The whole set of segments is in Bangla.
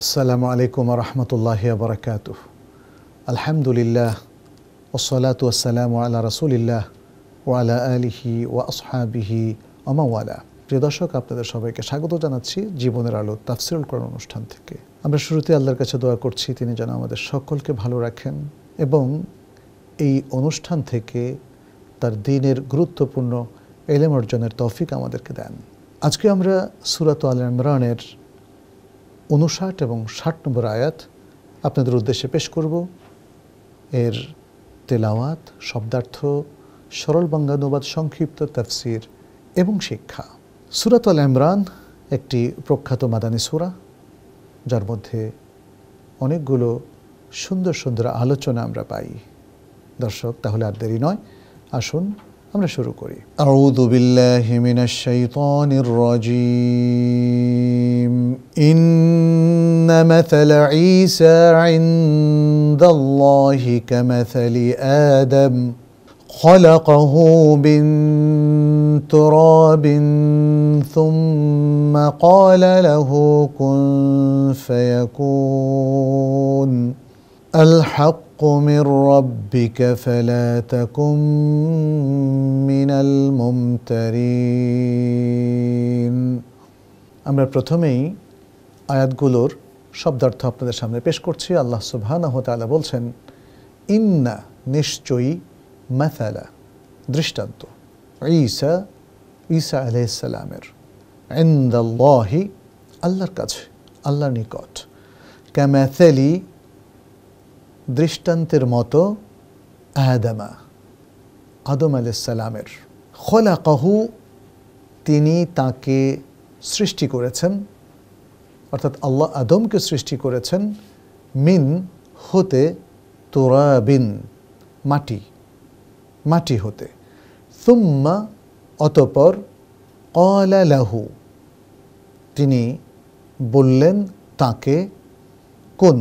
আসসালামু আলাইকুম ওয়া রাহমাতুল্লাহি ওয়া বারাকাতুহু। আলহামদুলিল্লাহ ওয়াসসালাতু ওয়াসসালামু আলা রাসূলিল্লাহ ওয়া আলা আলিহি ওয়া আসহাবিহি ওয়া মান ওয়ালা। প্রিয় দর্শক, আপনাদের সবাইকে স্বাগত জানাচ্ছি জীবনের আলো তাফসীরুল কোরআন অনুষ্ঠান থেকে। আমরা শুরুতে আল্লাহর কাছে দোয়া করছি তিনি যেন আমাদের সকলকে ভালো রাখেন এবং এই অনুষ্ঠান থেকে তার দ্বীনের গুরুত্বপূর্ণ ইলম অর্জনের তৌফিক আমাদেরকে দেন। আজকে আমরা সূরা আল ইমরানের 59 এবং 60 নম্বর আয়াত আপনাদের উদ্দেশ্যে পেশ করব। এর তেলাওয়াত, শব্দার্থ, সরল বাংলানুবাদ, সংক্ষিপ্ত তাফসীর এবং শিক্ষা। সূরা আল ইমরান একটি প্রখ্যাত মাদানী সূরা, যার মধ্যে অনেকগুলো সুন্দর সুন্দর আলোচনা আমরা পাই। দর্শক, তাহলে আর দেরি নয়, আসুন আমরা শুরু করি। আউযু বিল্লাহি মিনাশ শাইতানির রাজীম। ইন্না মাসালা ঈসা ইনদাল্লাহি কামাসালি আদম خلقه من تراب ثم قال له كن فيكون الحق من ربك فلا تكن من الممترين। আমরা প্রথমেই আয়াতগুলোর শব্দার্থ আপনাদের সামনে পেশ করছি। আল্লাহ সুবহানাহু ওয়া তাআলা বলছেন, ইন্না, নিশ্চয়ই, মাসালা, দৃষ্টান্ত, ঈসা আলাইহিস সালামের, ইনদাল্লাহি, আল্লাহর কাছে, আল্লাহর নিকট, কামাসালি, দৃষ্টান্তের মতো, আদম আলাইহিস সালামের, খলাকাহু, তিনি তাকে সৃষ্টি করেছেন, অর্থাৎ আল্লাহ আদমকে সৃষ্টি করেছেন, মিন, হতে, তুরাবিন, মাটি হতে, সুম্মা, অতঃপর, ক্বালা লাহু, তিনি বললেন তাকে, কুন,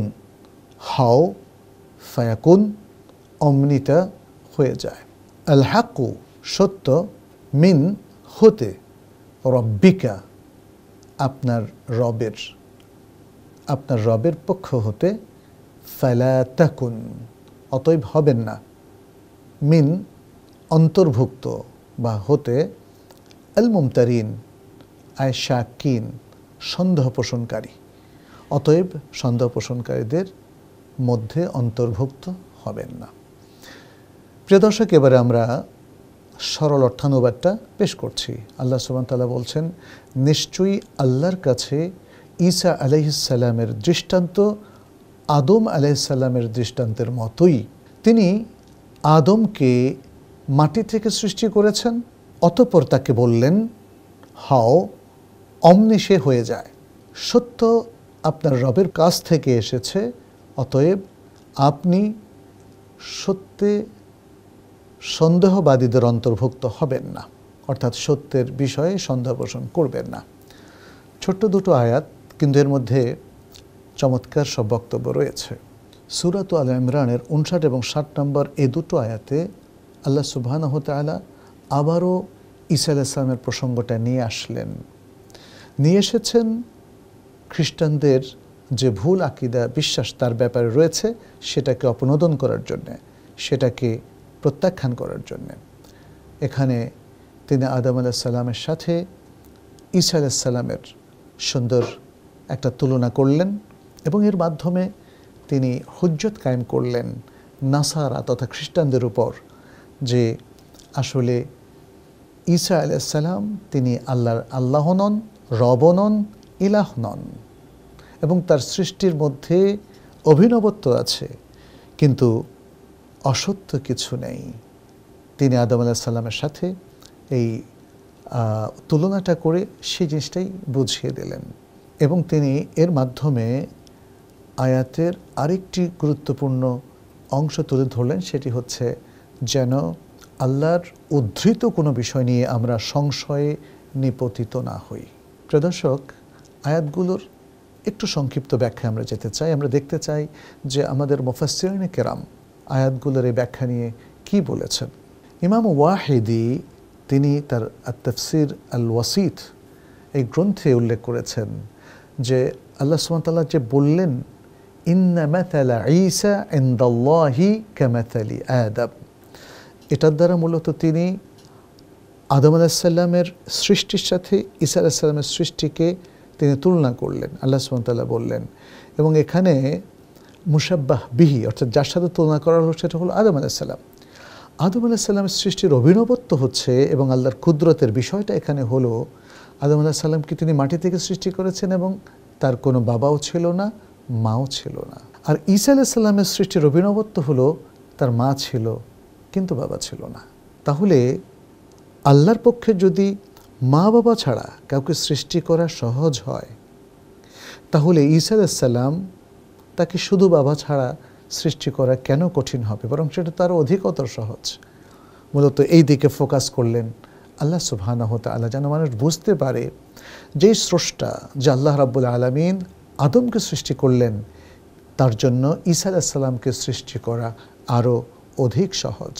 হাও, ফায়াকুন, অমনিতা হয়ে যায়। আল হাক্কু, সত্য, মিন, হতে, রব্বিকা, আপনার রবের পক্ষ হতে, ফালা তাকুন, অতএব হবেন না, মিন, অন্তর্ভুক্ত বা হতে, আল মুমতারিন, আয় শাকিন, সন্দেহ পোষণকারী, অতএব সন্দেহ পোষণকারীদের মধ্যে অন্তর্ভুক্ত হবেন না। প্রিয় দর্শক, এবারে আমরা সরল অর্থানুবাদটা পেশ করছি। আল্লাহ সুবহানাহু ওয়া তাআলা বলছেন, নিশ্চয়ই আল্লাহর কাছে ঈসা আলাইহিস সালামের দৃষ্টান্ত আদম আলাইহিস সালামের দৃষ্টান্তের মতোই। তিনি আদমকে মাটি থেকে সৃষ্টি করেছেন, অতঃপর তাকে বললেন হাও, অমনি সে হয়ে যায়। সত্য আপনার রবের কাছ থেকে এসেছে, অতএব আপনি সত্যে সন্দেহবাদীদের অন্তর্ভুক্ত হবেন না, অর্থাৎ সত্যের বিষয়ে সন্দেহ পোষণ করবেন না। ছোট্ট দুটো আয়াত, কিন্তু এর মধ্যে চমৎকার সব বক্তব্য রয়েছে। সূরা আল ইমরানের 59 এবং 60 নম্বর এই দুটো আয়াতে আল্লাহ সুবহানাহু ওয়া তাআলা আবারও ঈসা আলাইহিস সালামের প্রসঙ্গটা নিয়ে এসেছেন খ্রিস্টানদের যে ভুল আকীদা, বিশ্বাস তার ব্যাপারে রয়েছে, সেটাকে অপনোদন করার জন্যে, সেটাকে প্রত্যাখ্যান করার জন্যে। এখানে তিনি আদম আলাইহিস সালামের সাথে ঈসা আলাইহিস সালামের সুন্দর একটা তুলনা করলেন এবং এর মাধ্যমে তিনি হুজ্জত কায়েম করলেন নাসারা তথা খ্রিস্টানদের উপর, যে আসলে ঈসা আলাইহিস সালাম তিনি আল্লাহ নন, রব নন, ইলাহ নন, এবং তার সৃষ্টির মধ্যে অভিনবত্ব আছে, কিন্তু অসত্য কিছু নেই। তিনি আদম আলাইহিস সালামের সাথে এই তুলনাটা করে সেই জিনিসটাই বুঝিয়ে দিলেন এবং তিনি এর মাধ্যমে আয়াতের আরেকটি গুরুত্বপূর্ণ অংশ তুলে ধরলেন। সেটি হচ্ছে যেন আল্লাহর উদ্ধৃত কোনো বিষয় নিয়ে আমরা সংশয়ে নিপতিত না হই। প্রিয় দর্শক, আয়াতগুলোর একটু সংক্ষিপ্ত ব্যাখ্যা আমরা যেতে চাই। আমরা দেখতে চাই যে আমাদের মুফাসসিরিনে কেরাম আয়াতগুলোর এই ব্যাখ্যা নিয়ে কি বলেছেন। ইমাম ওয়াহিদি তিনি তার আত-তাফসীর আল ওয়াসিত এই গ্রন্থে উল্লেখ করেছেন যে আল্লাহ সুবহানাহু ওয়া তাআলা যে বললেন ইন্না মাতালা ঈসা ইনদাল্লাহি কামাতালি আদম, এটার দ্বারা মূলত তিনি আদম আলাইহিস সালামের সৃষ্টির সাথে ঈসা আলাইহিস সালামের সৃষ্টিকে তিনি তুলনা করলেন, আল্লাহ সুবহানাহু ওয়া তাআলা বললেন। এবং এখানে মুশাব্বাহ বিহি অর্থাৎ যার সাথে তুলনা করা হলো সেটা হলো আদম আলাইহিস সালাম। আদম আলাইহিস সালামের সৃষ্টির অভিনবত্ব হচ্ছে এবং আল্লাহর কুদরতের বিষয়টা এখানে হলো আদম আলাইহিস সালামকে তিনি মাটি থেকে সৃষ্টি করেছেন এবং তার কোনো বাবাও ছিল না, মাও ছিল না। আর ঈসা আলাইহিস সালামের সৃষ্টির অভিনবত্ব হলো তার মা ছিল কিন্তু বাবা ছিল না। তাহলে আল্লাহর পক্ষে যদি মা বাবা ছাড়া কাউকে সৃষ্টি করা সহজ হয়, তাহলে ঈসা আলাইহিস সালাম তাকে শুধু বাবা ছাড়া সৃষ্টি করা কেন কঠিন হবে, বরং সেটা তার অধিকতর সহজ। মূলত এই দিকে ফোকাস করলেন আল্লাহ সুবহানাহু ওয়া তাআলা, যেন মানুষ বুঝতে পারে যে স্রষ্টা, যে আল্লাহ রাব্বুল আলামিন আদমকে সৃষ্টি করলেন, তার জন্য ঈসা আলাইহিস সালামকে সৃষ্টি করা আরও অধিক সহজ।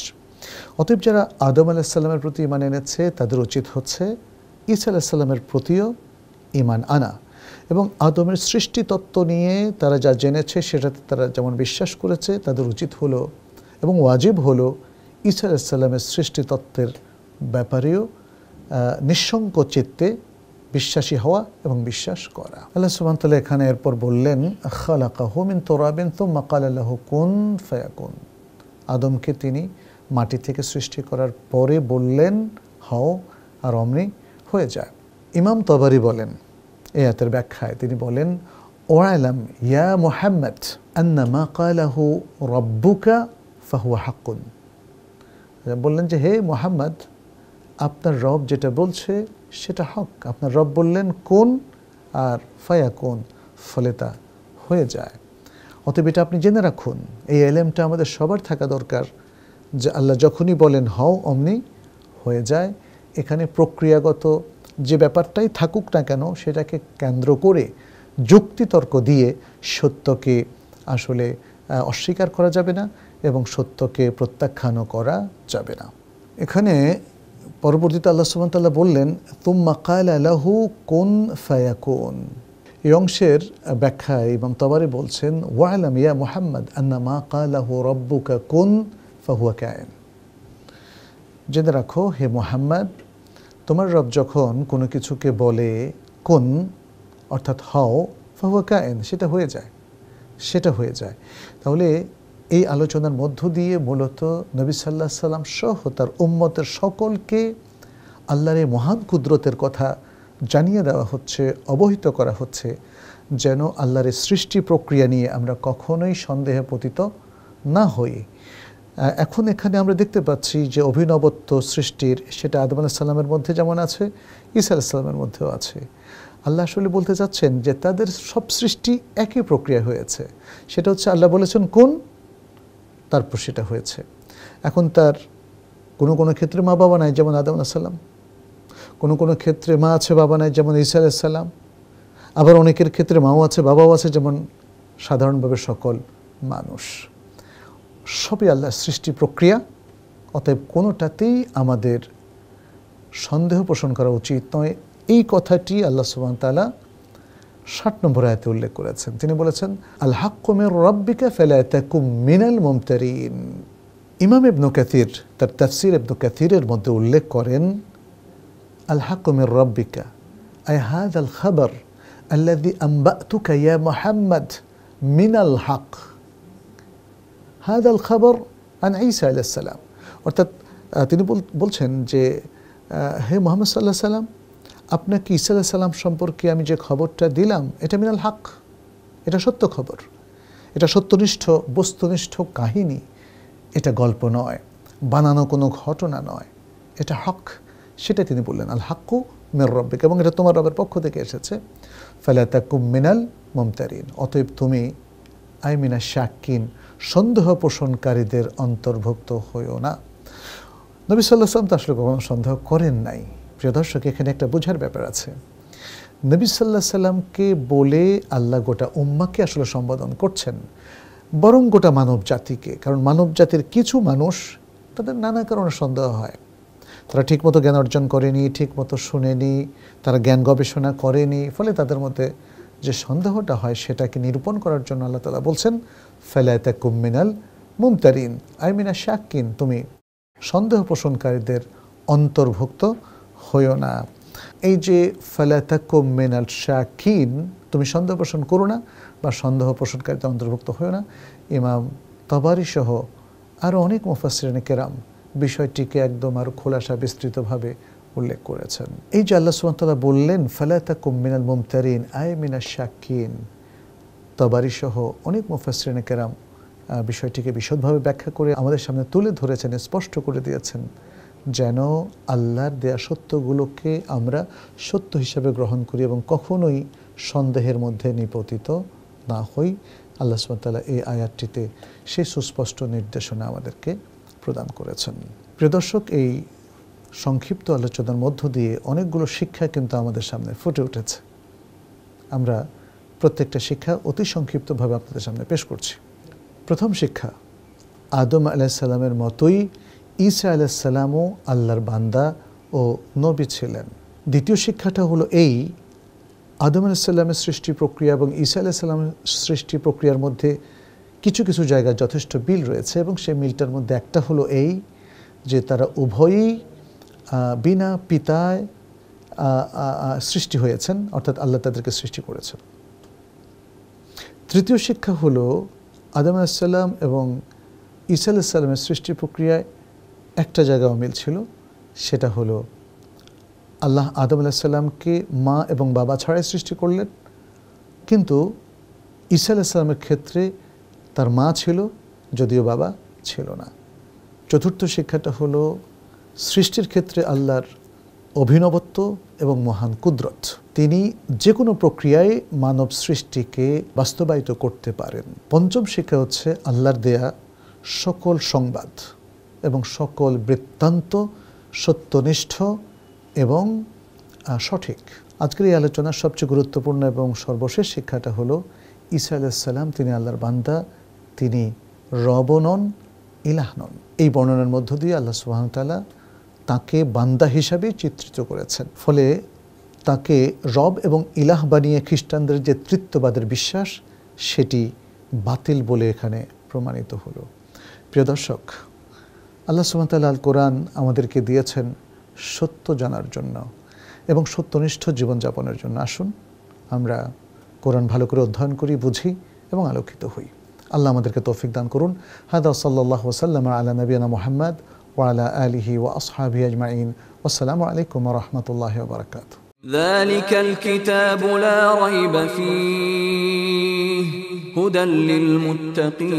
অতএব যারা আদম আলাইহিস সালামের প্রতি ঈমান এনেছে তাদের উচিত হচ্ছে ঈসা আলাইহিস সালামের প্রতিও ঈমান আনা এবং আদমের সৃষ্টি তত্ত্ব নিয়ে তারা যা জেনেছে সেটাতে তারা যেমন বিশ্বাস করেছে, তাদের উচিত হলো এবং ওয়াজিব হলো ঈসা আলাইহিস সালামের সৃষ্টি তত্ত্বের ব্যাপারেও নিঃসংক চিত্তে বিশ্বাসী হওয়া এবং বিশ্বাস করা। আল্লাহ সুবহানাহু ওয়া তাআলা এখানে এরপর বললেন খালাকাহু মিন তুরাবিন সুম্মা ক্বালা লাহু কুন ফায়াকুন, আদমকে তিনি মাটি থেকে সৃষ্টি করার পরে বললেন হও, আর অমনি হয়ে যায়। ইমাম তাবারি বলেন এই আয়াতের ব্যাখ্যায়, তিনি বলেন ওয়ালাম ইয়া মুহাম্মদ আন্না মা ক্বালাহু রাব্বুকা ফাহুয়া হাক্কুন, বললেন যে হে মুহাম্মদ, আপনার রব যেটা বলছে সেটা হক। আপনার রব বললেন কোন, আর ফায়াকুন, ফলে তা হয়ে যায়। অতএব এটা আপনি জেনে রাখুন, এই এলেমটা আমাদের সবার থাকা দরকার যে আল্লাহ যখনই বলেন হও অমনি হয়ে যায়। এখানে প্রক্রিয়াগত যে ব্যাপারটাই থাকুক না কেন সেটাকে কেন্দ্র করে যুক্তিতর্ক দিয়ে সত্যকে আসলে অস্বীকার করা যাবে না এবং সত্যকে প্রত্যাখ্যানও করা যাবে না। এখানে পরবর্তীতে আল্লাহ সুবহানাহু ওয়া তাআলা বললেন তুম্মা ক্বালা লাহু কুন ফায়াকুন। এই অংশের ব্যাখ্যায় ইমাম তাবারি বলছেন ওয়ালাম ইয়া মুহাম্মদ আন্না মা ক্বালাহু রাব্বুকা কুন ফাহুয়া কায়েন, জেনে রাখো হে মুহাম্মদ, তোমার রব যখন কোনো কিছুকে বলে কুন অর্থাৎ হও, ফাহুয়া কায়েন, সেটা হয়ে যায়, সেটা হয়ে যায়। তাহলে এই আলোচনার মধ্য দিয়ে মূলত নবী সাল্লাল্লাহু আলাইহি সাল্লাম সহ তার উম্মতের সকলকে আল্লাহর এই মহান কুদরতের কথা জানিয়ে দেওয়া হচ্ছে, অবহিত করা হচ্ছে, যেন আল্লাহর এই সৃষ্টি প্রক্রিয়া নিয়ে আমরা কখনোই সন্দেহে পতিত না হই। এখন এখানে আমরা দেখতে পাচ্ছি যে অভিনবত্ব সৃষ্টির সেটা আদম আলাইহিস সালামের মধ্যে যেমন আছে, ঈসা আলাইহিস সালামের মধ্যেও আছে। আল্লাহ আসলে বলতে চাচ্ছেন যে তাদের সব সৃষ্টি একই প্রক্রিয়া হয়েছে, সেটা হচ্ছে আল্লাহ বলেছেন কোন, তারপর সেটা হয়েছে। এখন তার কোনো কোনো ক্ষেত্রে মা বাবা নাই যেমন আদম আলাইহিস সালাম, কোনো কোনো ক্ষেত্রে মা আছে বাবা নাই যেমন ঈসা আলাইহিস সালাম, আবার অনেকের ক্ষেত্রে মাও আছে বাবাও আছে যেমন সাধারণভাবে সকল মানুষ। সবই আল্লাহর সৃষ্টি প্রক্রিয়া, অতএব কোনোটাতেই আমাদের সন্দেহ পোষণ করা উচিত নয়। এই কথাটি আল্লাহ সুবহানাহু ওয়া তাআলা 60 নম্বর আয়াতে উল্লেখ করেছেন। তিনি বলেছেন আল হাক্কু মির রাব্বিকা ফালা তাকুম মিনাল মুমতারিন। ইমাম ইবনে কাসির তার তাফসীর ইবনে কাসিরের মধ্যে উল্লেখ করেন আল হাক্কু মির রাব্বিকা আই হাযাল খাবার আল্লাযী আনবাতুকা ইয়া মুহাম্মদ মিনাল হক, হাযাল খাবার আন ঈসা আলাইহিস সালাম। অর্থাৎ তিনি বলছেন যে হে মুহাম্মদ সাল্লাল্লাহু আলাইহি সাল্লাম, আপনাকে ঈসা আলাইহিস সালাম সম্পর্কে আমি যে খবরটা দিলাম এটা মিনাল হক, এটা সত্য খবর, এটা সত্যনিষ্ঠ বস্তুনিষ্ঠ কাহিনী, এটা গল্প নয়, বানানো কোনো ঘটনা নয়, এটা হক। সেটা তিনি বললেন আল হাক্কু মির রাব্বিক, এবং এটা তোমার রবের পক্ষ থেকে এসেছে। ফালা তাকুম মিনাল মুমতারিন, অতএব তুমি আই মিনাশ শাক্কিন, সন্দেহ পোষণকারীদের অন্তর্ভুক্ত হইও না। নবী সাল্লাল্লাহু আলাইহি ওয়াসাল্লাম তো আসলে কখনো সন্দেহ করেন নাই। প্রিয় দর্শক, এখানে একটা বোঝার ব্যাপার আছে। নবী সাল্লাল্লাহু আলাইহি ওয়াসাল্লামকে বলে আল্লাহ গোটা উম্মাহকে আসলে সম্বোধন করছেন, বরং গোটা মানব জাতিকে। কারণ মানব জাতির কিছু মানুষ তাদের নানা কারণে সন্দেহ হয়, তারা ঠিকমতো জ্ঞান অর্জন করেনি, ঠিকমতো শুনেনি, তারা জ্ঞান গবেষণা করেনি, ফলে তাদের মধ্যে যে সন্দেহটা হয় সেটাকে নিরূপণ করার জন্য আল্লাহ তাআলা বলছেন ফালা তাকুম মিনাল মুমতারিন আই মিনাশ শাক্কিন, তুমি সন্দেহ পোষণকারীদের অন্তর্ভুক্ত হইও না। এই যে ফালা তাকুম মিনাল শাক্কিন, তুমি সন্দেহ পোষণ করো না বা সন্দেহ পোষণকারীদের অন্তর্ভুক্ত হইও না, ইমাম তাবারি সহ আরও অনেক মুফাসসিরিনে কেরাম বিষয়টিকে একদম আরও খোলাসা বিস্তৃতভাবে উল্লেখ করেছেন। এই যে আল্লাহ সুবহানাহু ওয়া তাআলা বললেন ফালা তাকুম মিনাল মুমতারিন আই মিনাশ শাক্কিন, তাবারি সহ অনেক মুফাসসিরিনে কেরাম বিষয়টিকে বিশদভাবে ব্যাখ্যা করে আমাদের সামনে তুলে ধরেছেন, স্পষ্ট করে দিয়েছেন যেন আল্লাহর দেয়া সত্যগুলোকে আমরা সত্য হিসাবে গ্রহণ করি এবং কখনোই সন্দেহের মধ্যে নিপতিত না হই। আল্লাহ সুবহানাহু ওয়া তাআলা এই আয়াতটিতে সেই সুস্পষ্ট নির্দেশনা আমাদেরকে প্রদান করেছেন। প্রিয় দর্শক, এই সংক্ষিপ্ত আলোচনার মধ্য দিয়ে অনেকগুলো শিক্ষা কিন্তু আমাদের সামনে ফুটে উঠেছে। আমরা প্রত্যেকটা শিক্ষা অতি সংক্ষিপ্তভাবে আপনাদের সামনে পেশ করছি। প্রথম শিক্ষা, আদম আলাইহিস সালামের মতোই ঈসা আলাইহিস সালামও আল্লাহর বান্দা ও নবী ছিলেন। দ্বিতীয় শিক্ষাটা হলো এই, আদম আলাইহিস সালামের সৃষ্টি প্রক্রিয়া এবং ঈসা আলাইহিস সালামের সৃষ্টি প্রক্রিয়ার মধ্যে কিছু কিছু জায়গায় যথেষ্ট মিল রয়েছে এবং সেই মিলটার মধ্যে একটা হলো এই যে তারা উভয়ই বিনা পিতায় সৃষ্টি হয়েছেন, অর্থাৎ আল্লাহ তাদেরকে সৃষ্টি করেছেন। তৃতীয় শিক্ষা হলো আদম আলাইহিস সালাম এবং ঈসা আলাইহিস সালামের সৃষ্টি প্রক্রিয়ায় একটা জায়গাও মিল ছিল, সেটা হলো আল্লাহ আদম আলাইহিস সালামকে মা এবং বাবা ছাড়াই সৃষ্টি করলেন, কিন্তু ঈসা আলাইহিস সালামের ক্ষেত্রে তার মা ছিল যদিও বাবা ছিল না। চতুর্থ শিক্ষাটা হলো সৃষ্টির ক্ষেত্রে আল্লাহর অভিনবত্ব এবং মহান কুদরত, তিনি যে কোনো প্রক্রিয়ায় মানব সৃষ্টিকে বাস্তবায়িত করতে পারেন। পঞ্চম শিক্ষা হচ্ছে আল্লাহর দেয়া সকল সংবাদ এবং সকল বৃত্তান্ত সত্যনিষ্ঠ এবং সঠিক। আজকের এই আলোচনার সবচেয়ে গুরুত্বপূর্ণ এবং সর্বশেষ শিক্ষাটা হলো ঈসা আলাইহিস সালাম তিনি আল্লাহর বান্দা, তিনি রব নন, ইলাহ নন। এই বর্ণনার মধ্য দিয়ে আল্লাহ সুবহানাহু ওয়া তাআলা তাকে বান্দা হিসাবে চিত্রিত করেছেন, ফলে তাকে রব এবং ইলাহ বানিয়ে খ্রিস্টানদের যে তৃত্ববাদের বিশ্বাস সেটি বাতিল বলে এখানে প্রমাণিত হলো। প্রিয় দর্শক, আল্লাহ সুবহানাহু ওয়া তাআলা আল কোরআন আমাদেরকে দিয়েছেন সত্য জানার জন্য এবং সত্যনিষ্ঠ জীবনযাপনের জন্য। আসুন আমরা কোরআন ভালো করে অধ্যয়ন করি, বুঝি এবং আলোকিত হই। আল্লাহ আমাদেরকে তৌফিক দান করুন। হাদা সাল্লাল্লাহু ওয়াসাল্লাম আলা নবিয়িনা মুহাম্মদ ওয়া আলা আলিহি ওয়া আসহাবিহি আজমাইন। ওয়াসসালামু আলাইকুম ওয়া রাহমাতুল্লাহি ওয়া বারাকাতুহু। যালিকাল কিতাবু লা রাইবা ফীহি হুদাল লিল মুত্তাকিন।